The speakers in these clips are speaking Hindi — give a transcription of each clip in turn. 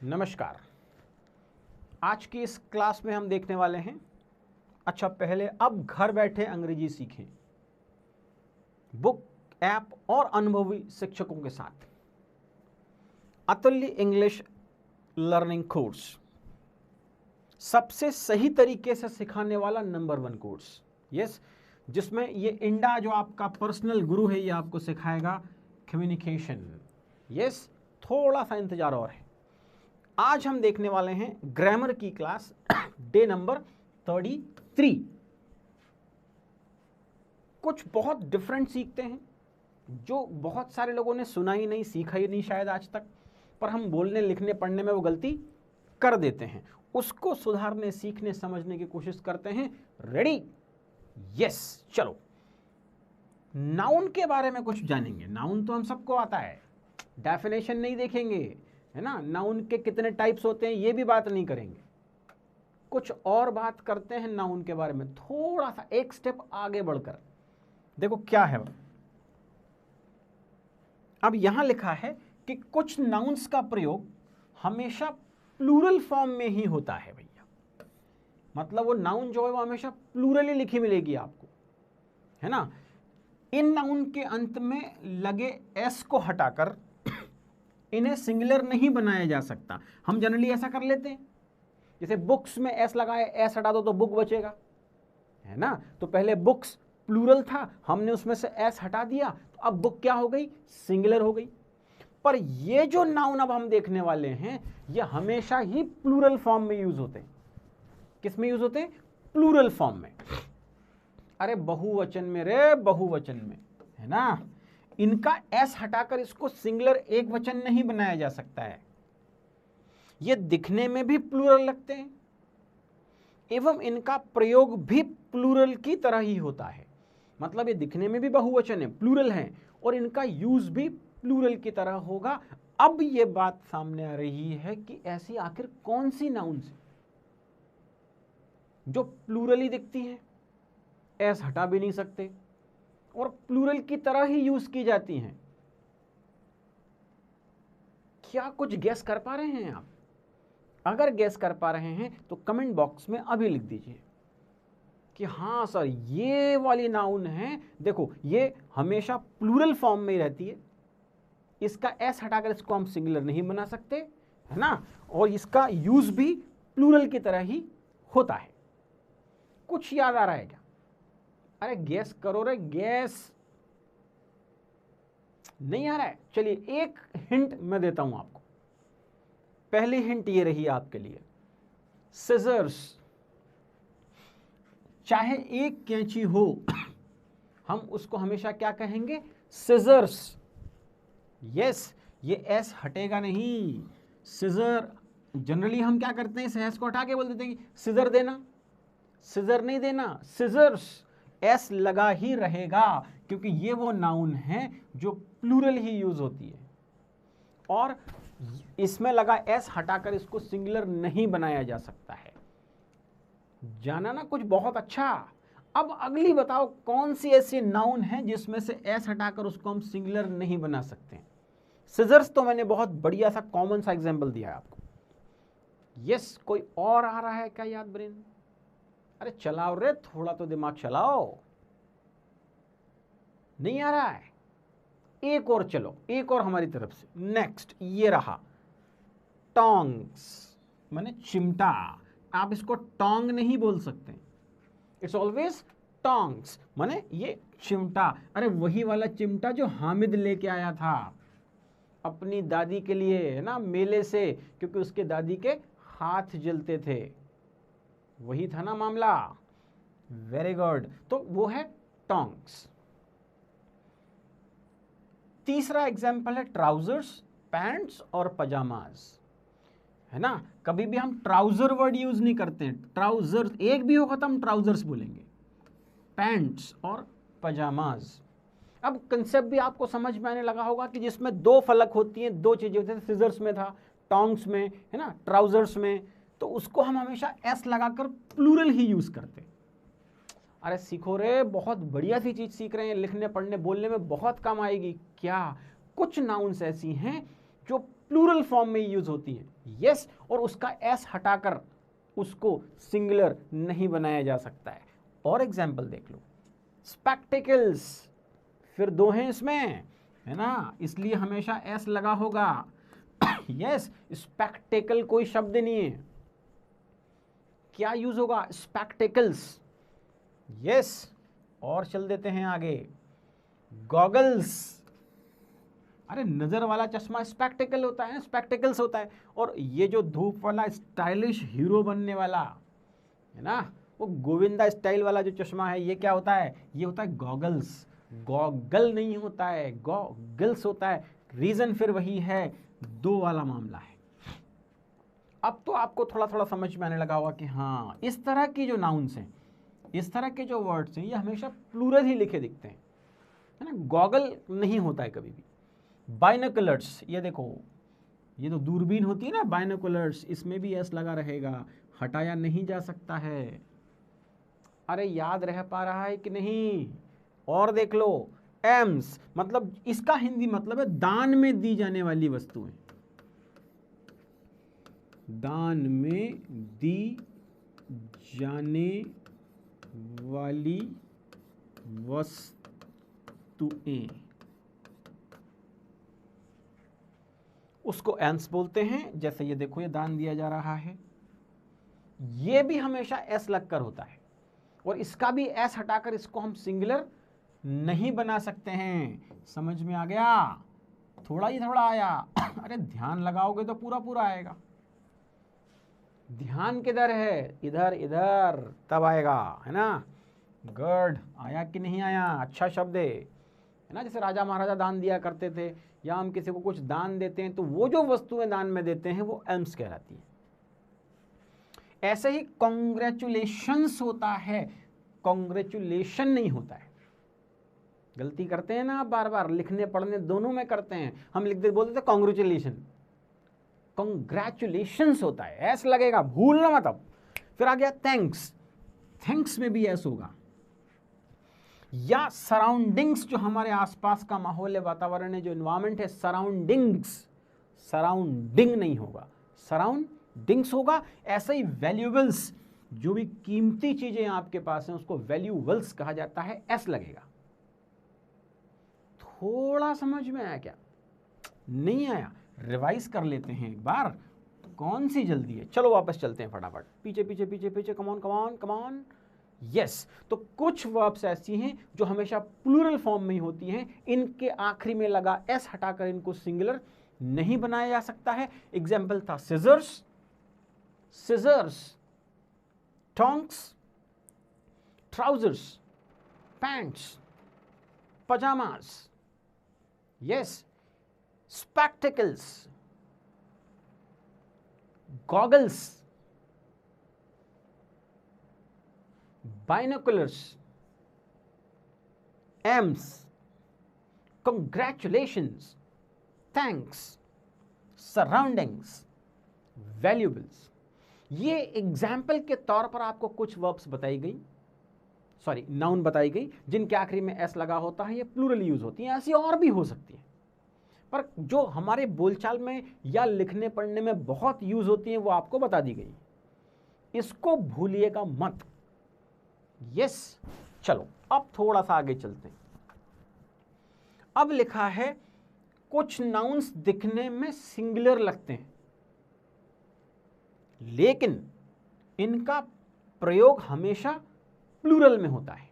नमस्कार। आज की इस क्लास में हम देखने वाले हैं, अच्छा पहले अब घर बैठे अंग्रेजी सीखें, बुक, ऐप और अनुभवी शिक्षकों के साथ अतुल्य इंग्लिश लर्निंग कोर्स, सबसे सही तरीके से सिखाने वाला नंबर 1 कोर्स। यस, जिसमें ये इंडा जो आपका पर्सनल गुरु है, ये आपको सिखाएगा कम्युनिकेशन। यस, थोड़ा सा इंतजार और है। आज हम देखने वाले हैं ग्रामर की क्लास, डे नंबर 33। कुछ बहुत डिफरेंट सीखते हैं जो बहुत सारे लोगों ने सुना ही नहीं, सीखा ही नहीं शायद आज तक, पर हम बोलने लिखने पढ़ने में वो गलती कर देते हैं। उसको सुधारने, सीखने, समझने की कोशिश करते हैं। रेडी? यस, चलो नाउन के बारे में कुछ जानेंगे। नाउन तो हम सबको आता है, डेफिनेशन नहीं देखेंगे, है ना। नाउन के कितने टाइप्स होते हैं ये भी बात नहीं करेंगे। कुछ और बात करते हैं नाउन के बारे में, थोड़ा सा एक स्टेप आगे बढ़कर। देखो क्या है, अब यहां लिखा है कि कुछ नाउन्स का प्रयोग हमेशा प्लूरल फॉर्म में ही होता है भैया। मतलब वो नाउन जो है वो हमेशा प्लूरल ही लिखी मिलेगी आपको, है ना। इन नाउन के अंत में लगे एस को हटाकर इन्हें सिंगुलर नहीं बनाया जा सकता। हम जनरली ऐसा कर लेते हैं, जैसे बुक्स में एस लगाए, एस हटा दो तो बुक बचेगा, है ना। तो पहले बुक्स प्लूरल था, हमने उसमें से एस हटा दिया, तो अब बुक क्या हो गई? सिंगुलर हो गई। पर ये जो नाउन अब हम देखने वाले हैं, ये हमेशा ही प्लूरल फॉर्म में यूज होते हैं। किस में यूज होते हैं? प्लूरल फॉर्म में। अरे बहुवचन में रे, बहुवचन में, है ना। इनका एस हटाकर इसको सिंगुलर एक वचन नहीं बनाया जा सकता है। ये दिखने में भी प्लूरल लगते हैं एवं इनका प्रयोग भी प्लूरल की तरह ही होता है। मतलब ये दिखने में भी बहुवचन है, प्लूरल है, और इनका यूज भी प्लूरल की तरह होगा। अब ये बात सामने आ रही है कि ऐसी आखिर कौन सी नाउन्स जो प्लूरल ही दिखती है, एस हटा भी नहीं सकते और प्लूरल की तरह ही यूज की जाती हैं। क्या कुछ गेस कर पा रहे हैं आप? अगर गेस कर पा रहे हैं तो कमेंट बॉक्स में अभी लिख दीजिए कि हाँ सर ये वाली नाउन है। देखो ये हमेशा प्लूरल फॉर्म में ही रहती है, इसका एस हटाकर इसको हम सिंगुलर नहीं बना सकते, है ना, और इसका यूज भी प्लूरल की तरह ही होता है। कुछ याद आ रहा है क्या? अरे गैस करो रे, गैस नहीं आ रहा है? चलिए एक हिंट मैं देता हूं आपको। पहली हिंट ये रही आपके लिए, सिजर्स। चाहे एक कैंची हो, हम उसको हमेशा क्या कहेंगे? सिजर्स। यस, ये एस हटेगा नहीं। सिजर, जनरली हम क्या करते हैं, इस एस को हटा के बोल देते हैं कि सिजर देना। सिजर नहीं देना, सिजर्स। एस लगा ही रहेगा क्योंकि ये वो नाउन है जो प्लूरल ही यूज होती है, और इसमें लगा एस हटाकर इसको सिंगुलर नहीं बनाया जा सकता है। जाना ना कुछ बहुत अच्छा। अब अगली बताओ कौन सी ऐसी नाउन है जिसमें से एस हटाकर उसको हम सिंगुलर नहीं बना सकते हैं? सिजर्स तो मैंने बहुत बढ़िया सा कॉमन सा एग्जांपल दिया है आपको। यस, कोई और आ रहा है क्या याद ब्रेन? अरे चलाओ रे, थोड़ा तो दिमाग चलाओ। नहीं आ रहा है? एक और चलो, एक और हमारी तरफ से। नेक्स्ट ये रहा, टोंग्स, माने चिमटा। आप इसको टोंग नहीं बोल सकते, इट्स ऑलवेज टोंग्स, माने ये चिमटा। अरे वही वाला चिमटा जो हामिद लेके आया था अपनी दादी के लिए, है ना, मेले से, क्योंकि उसके दादी के हाथ जलते थे। वही था ना मामला। वेरी गुड, तो वो है टोंग्स। तीसरा एग्जाम्पल है ट्राउजर्स, पैंट्स और पजामाज, है ना। कभी भी हम ट्राउजर वर्ड यूज नहीं करते हैं, ट्राउजर्स एक भी होगा तो हम ट्राउजर्स बोलेंगे, पैंट्स और पजामाज। अब कंसेप्ट भी आपको समझ में आने लगा होगा कि जिसमें दो फलक होती हैं, दो चीजें होती हैं। सिजर्स में था, टोंग्स में, है ना, ट्राउजर्स में, तो उसको हम हमेशा एस लगाकर प्लूरल ही यूज करते। अरे सीखो रे, बहुत बढ़िया सी चीज सीख रहे हैं, लिखने पढ़ने बोलने में बहुत काम आएगी। क्या कुछ नाउन्स ऐसी हैं जो प्लूरल फॉर्म में यूज होती हैं। यस, और उसका एस हटाकर उसको सिंगुलर नहीं बनाया जा सकता है। और एग्जाम्पल देख लो, स्पेक्टिकल्स, फिर दो हैं इसमें, है ना, इसलिए हमेशा एस लगा होगा। यस, स्पेक्टिकल कोई शब्द नहीं है, क्या यूज होगा, स्पेक्टिकल्स। यस, और चल देते हैं आगे, गॉगल्स, अरे नजर वाला चश्मा स्पेक्टिकल होता है, स्पेक्टिकल्स होता है। और ये जो धूप वाला स्टाइलिश हीरो बनने वाला है ना, वो गोविंदा स्टाइल वाला जो चश्मा है, ये क्या होता है, ये होता है गॉगल्स। गॉगल नहीं होता है, गॉगल्स होता है। रीजन फिर वही है, दो वाला मामला है। अब तो आपको थोड़ा थोड़ा समझ में आने लगा होगा कि हाँ, इस तरह की जो नाउन्स हैं, इस तरह के जो वर्ड्स हैं, ये हमेशा प्लूरल ही लिखे दिखते हैं, है ना, गॉगल नहीं होता है कभी भी। बाइनोकुलर्स, ये देखो, ये तो दूरबीन होती है ना, बाइनोकुलर्स, इसमें भी एस लगा रहेगा, हटाया नहीं जा सकता है। अरे याद रह पा रहा है कि नहीं? और देख लो, एम्स, मतलब इसका हिंदी मतलब है दान में दी जाने वाली वस्तुएं, दान में दी जाने वाली वस्तुएं, उसको एम्स बोलते हैं। जैसे ये देखो, ये दान दिया जा रहा है, ये भी हमेशा एस लगकर होता है, और इसका भी एस हटाकर इसको हम सिंगुलर नहीं बना सकते हैं। समझ में आ गया? थोड़ा ही थोड़ा आया। अरे ध्यान लगाओगे तो पूरा पूरा आएगा। ध्यान किधर है? इधर इधर, तब आएगा, है ना। गुड, आया कि नहीं आया? अच्छा शब्द है ना। जैसे राजा महाराजा दान दिया करते थे, या हम किसी को कुछ दान देते हैं, तो वो जो वस्तुएं दान में देते हैं वो एम्स कहलाती हैं। ऐसे ही कॉन्ग्रेचुलेशंस होता है, कॉन्ग्रेचुलेशन नहीं होता है। गलती करते हैं ना आप, बार बार लिखने पढ़ने दोनों में करते हैं। हम लिख दे बोलते थे कॉन्ग्रेचुलेशन, कॉन्ग्रेचुलेशंस होता है, ऐसा लगेगा, भूलना मत। अब फिर आ गया थैंक्स, थैंक्स में भी ऐसा होगा। या सराउंडिंग्स, जो हमारे आसपास का माहौल है, वातावरण है, जो एनवायरमेंट है, सराउंडिंग्स, सराउंडिंग नहीं होगा, सराउंडिंग्स होगा। ऐसे ही वैल्यूबल्स, जो भी कीमती चीजें आपके पास हैं उसको वैल्यूबल्स कहा जाता है, एस लगेगा। थोड़ा समझ में आया क्या? नहीं आया? रिवाइज कर लेते हैं एक बार, कौन सी जल्दी है। चलो वापस चलते हैं फटाफट, पीछे पीछे पीछे पीछे, come on come on come on. Yes, तो कुछ वर्ब्स ऐसी हैं जो हमेशा प्लूरल फॉर्म में ही होती हैं, इनके आखिरी में लगा एस हटाकर इनको सिंगुलर नहीं बनाया जा सकता है। एग्जाम्पल था scissors, scissors, tongs, trousers, pants, pyjamas, yes, spectacles, goggles, binoculars, M's, congratulations, thanks, surroundings, valuables। ये एग्जाम्पल के तौर पर आपको कुछ वर्ब्स बताई गई, सॉरी नाउन बताई गई, जिनके आखिरी में एस लगा होता है, ये प्लूरल यूज होती हैं। ऐसी और भी हो सकती है, पर जो हमारे बोलचाल में या लिखने पढ़ने में बहुत यूज होती हैं वो आपको बता दी गई, इसको भूलिएगा मत। यस, चलो अब थोड़ा सा आगे चलते हैं। अब लिखा है कुछ नाउन्स दिखने में सिंगुलर लगते हैं, लेकिन इनका प्रयोग हमेशा प्लूरल में होता है।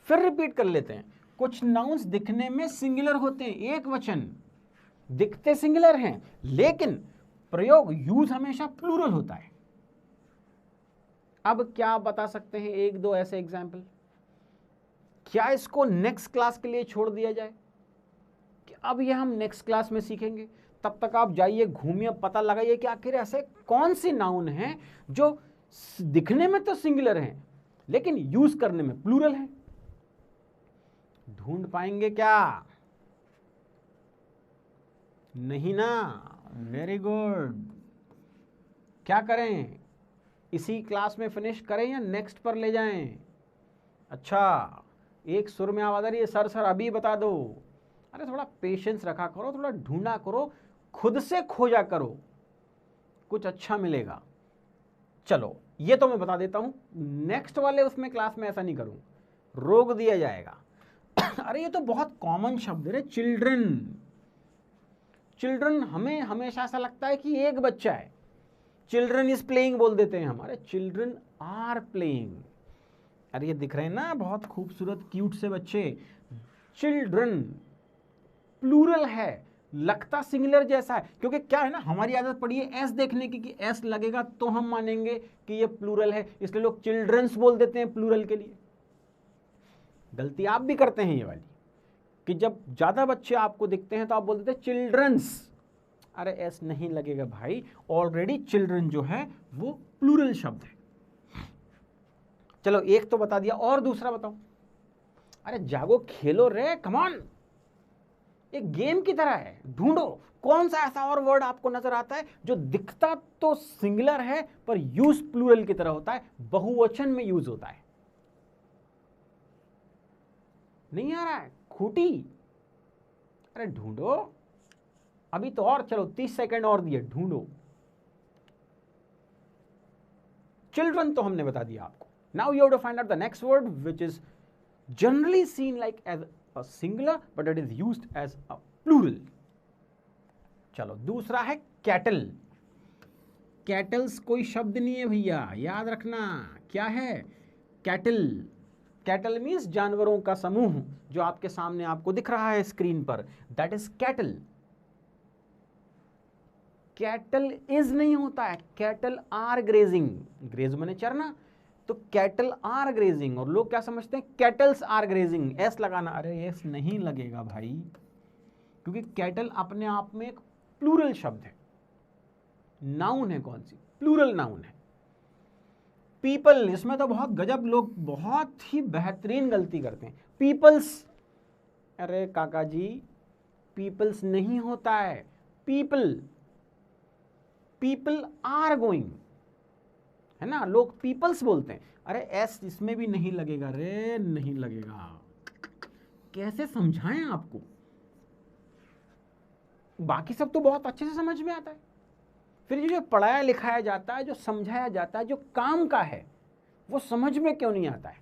फिर रिपीट कर लेते हैं, कुछ नाउन्स दिखने में सिंगुलर होते हैं, एक वचन, दिखते सिंगुलर हैं, लेकिन प्रयोग यूज हमेशा प्लूरल होता है। अब क्या बता सकते हैं एक दो ऐसे एग्जाम्पल? क्या इसको नेक्स्ट क्लास के लिए छोड़ दिया जाए कि अब ये हम नेक्स्ट क्लास में सीखेंगे? तब तक आप जाइए, घूमिए, पता लगाइए कि आखिर ऐसे कौन सी नाउन है जो दिखने में तो सिंगुलर हैं लेकिन यूज करने में प्लूरल है। ढूंढ पाएंगे क्या? नहीं ना? Very good. क्या करें, इसी क्लास में फिनिश करें या नेक्स्ट पर ले जाएं? अच्छा, एक सुर में आवाज आ रही है, सर सर अभी बता दो। अरे थोड़ा पेशेंस रखा करो, थोड़ा ढूंढा करो, खुद से खोजा करो, कुछ अच्छा मिलेगा। चलो ये तो मैं बता देता हूं, नेक्स्ट वाले उसमें क्लास में ऐसा नहीं करूं, रोक दिया जाएगा। अरे ये तो बहुत कॉमन शब्द है, चिल्ड्रन। चिल्ड्रन हमें हमेशा ऐसा लगता है कि एक बच्चा है, चिल्ड्रन इज प्लेइंग बोल देते हैं हमारे, चिल्ड्रन आर प्लेइंग। अरे ये दिख रहे हैं ना बहुत खूबसूरत क्यूट से बच्चे, चिल्ड्रन प्लूरल है, लगता सिंगुलर जैसा है, क्योंकि क्या है ना हमारी आदत पड़ी है एस देखने की कि एस लगेगा तो हम मानेंगे कि ये प्लूरल है, इसलिए लोग चिल्ड्रंस बोल देते हैं प्लूरल के लिए। गलती आप भी करते हैं ये वाली कि जब ज्यादा बच्चे आपको दिखते हैं तो आप बोल देते हैं चिल्ड्रंस। अरे एस नहीं लगेगा भाई, ऑलरेडी चिल्ड्रन जो है वो प्लूरल शब्द है। चलो एक तो बता दिया, और दूसरा बताओ। अरे जागो खेलो रे, कम ऑन, एक गेम की तरह है, ढूंढो कौन सा ऐसा और वर्ड आपको नजर आता है जो दिखता तो सिंगुलर है पर यूज प्लूरल की तरह होता है, बहुवचन में यूज होता है। नहीं आ रहा है, खूटी। अरे ढूंढो अभी तो, और चलो 30 सेकंड और दिए, ढूंढो। चिल्ड्रन तो हमने बता दिया आपको। Now you have to find out the next word which is generally seen like as a singular but it is used as a plural। चलो दूसरा है कैटल। कैटल्स कोई शब्द नहीं है भैया, याद रखना क्या है कैटल। कैटल मीन्स जानवरों का समूह, जो आपके सामने आपको दिख रहा है स्क्रीन पर, that is cattle. Cattle is नहीं होता है, कैटल आर ग्रेजिंग, ग्रेज माने चरना, तो कैटल आर ग्रेजिंग। और लोग क्या समझते हैं, कैटल्स आर ग्रेजिंग, एस लगाना। अरे एस नहीं लगेगा भाई, क्योंकि कैटल अपने आप में एक प्लूरल शब्द है, नाउन है। कौन सी? प्लूरल नाउन है। पीपल, इसमें तो बहुत गजब लोग बहुत ही बेहतरीन गलती करते हैं, पीपल्स। अरे काका जी पीपल्स नहीं होता है, पीपल, पीपल आर गोइंग, है ना, लोग पीपल्स बोलते हैं। अरे एस इसमें भी नहीं लगेगा रे, नहीं लगेगा। कैसे समझाएं आपको, बाकी सब तो बहुत अच्छे से समझ में आता है, फिर जो पढ़ाया लिखाया जाता है, जो समझाया जाता है, जो काम का है, वो समझ में क्यों नहीं आता है।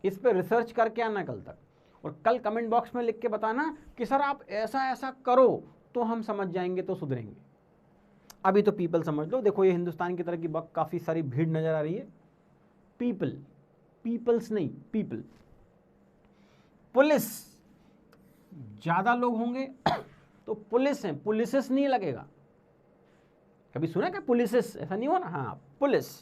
इस पे रिसर्च करके आना कल तक, और कल कमेंट बॉक्स में लिख के बताना कि सर आप ऐसा ऐसा करो तो हम समझ जाएंगे, तो सुधरेंगे। अभी तो पीपल समझ लो। देखो ये हिंदुस्तान की तरह की काफी सारी भीड़ नजर आ रही है, पीपल, पीपल्स नहीं, पीपल। पुलिस, ज्यादा लोग होंगे तो पुलिस है, पुलिसेस नहीं लगेगा। कभी सुना क्या पुलिसेस, ऐसा नहीं हुआ ना, हाँ पुलिस।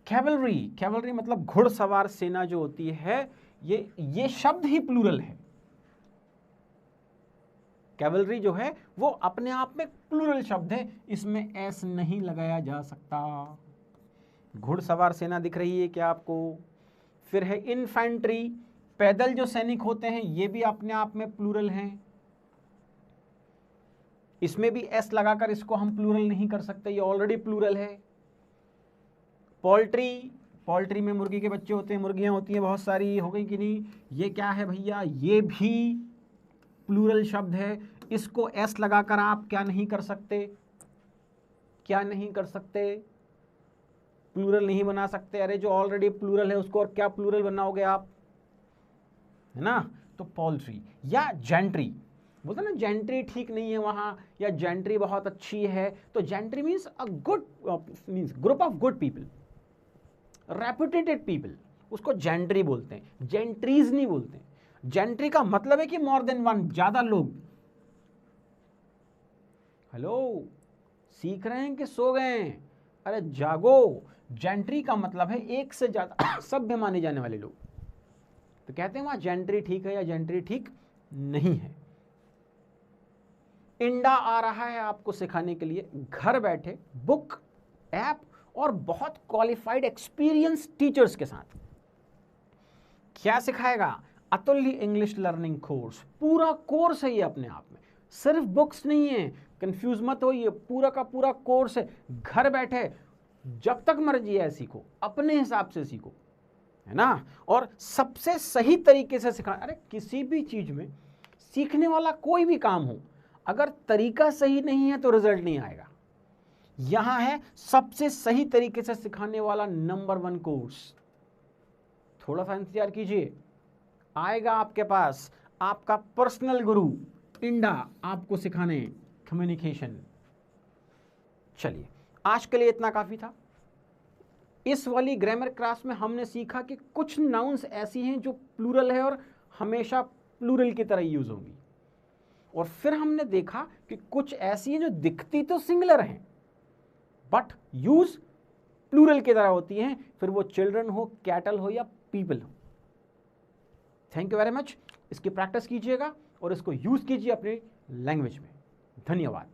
कैवलरी, कैवलरी मतलब घुड़सवार सेना जो होती है, ये शब्द ही प्लूरल है। कैवलरी जो है वो अपने आप में प्लूरल शब्द है, इसमें एस नहीं लगाया जा सकता। घुड़सवार सेना दिख रही है क्या आपको? फिर है इन्फेंट्री, पैदल जो सैनिक होते हैं, ये भी अपने आप में प्लूरल हैं, इसमें भी एस लगाकर इसको हम प्लूरल नहीं कर सकते, ये ऑलरेडी प्लूरल है। पोल्ट्री, पोल्ट्री में मुर्गी के बच्चे होते हैं, मुर्गियां होती हैं बहुत सारी, हो गई कि नहीं? ये क्या है भैया, ये भी प्लूरल शब्द है, इसको एस लगाकर आप क्या नहीं कर सकते, क्या नहीं कर सकते, प्लूरल नहीं बना सकते। अरे जो ऑलरेडी प्लूरल है उसको और क्या प्लूरल बनाओगे आप, है ना? तो पोल्ट्री या जेंट्री, बोलते ना जेंट्री ठीक नहीं है वहां, या जेंट्री बहुत अच्छी है, तो gentry means a good, means group of good people, reputed people, उसको जेंट्री बोलते हैं, जेंट्रीज नहीं बोलते। जेंट्री का मतलब है कि मोर देन वन, ज्यादा लोग। हेलो, सीख रहे हैं कि सो गए? अरे जागो। जेंट्री का मतलब है एक से ज्यादा सभ्य माने जाने वाले लोग, तो कहते हैं वहां जेंट्री ठीक है या जेंट्री ठीक नहीं है। इंडा आ रहा है आपको सिखाने के लिए, घर बैठे बुक, ऐप और बहुत क्वालिफाइड एक्सपीरियंस टीचर्स के साथ। क्या सिखाएगा? अतुल्य इंग्लिश लर्निंग कोर्स, पूरा कोर्स है ये अपने आप में, सिर्फ बुक्स नहीं है, कंफ्यूज मत हो, ये पूरा का पूरा कोर्स है। घर बैठे जब तक मर्जी है सीखो, अपने हिसाब से सीखो, है ना। और सबसे सही तरीके से सिखा, अरे किसी भी चीज में सीखने वाला कोई भी काम हो, अगर तरीका सही नहीं है तो रिजल्ट नहीं आएगा। यहां है सबसे सही तरीके से सिखाने वाला नंबर 1 कोर्स। थोड़ा सा इंतजार कीजिए, आएगा आपके पास आपका पर्सनल गुरु इंडा, आपको सिखाने कम्युनिकेशन। चलिए, आज के लिए इतना काफी था। इस वाली ग्रामर क्लास में हमने सीखा कि कुछ नाउन्स ऐसी हैं जो प्लूरल है और हमेशा प्लूरल की तरह यूज होंगी, और फिर हमने देखा कि कुछ ऐसी हैं जो दिखती तो सिंगुलर हैं बट यूज प्लूरल की तरह होती हैं, फिर वो चिल्ड्रन हो, कैटल हो या पीपल हो। Thank you very much. इसकी प्रैक्टिस कीजिएगा और इसको यूज कीजिए अपनी लैंग्वेज में। धन्यवाद।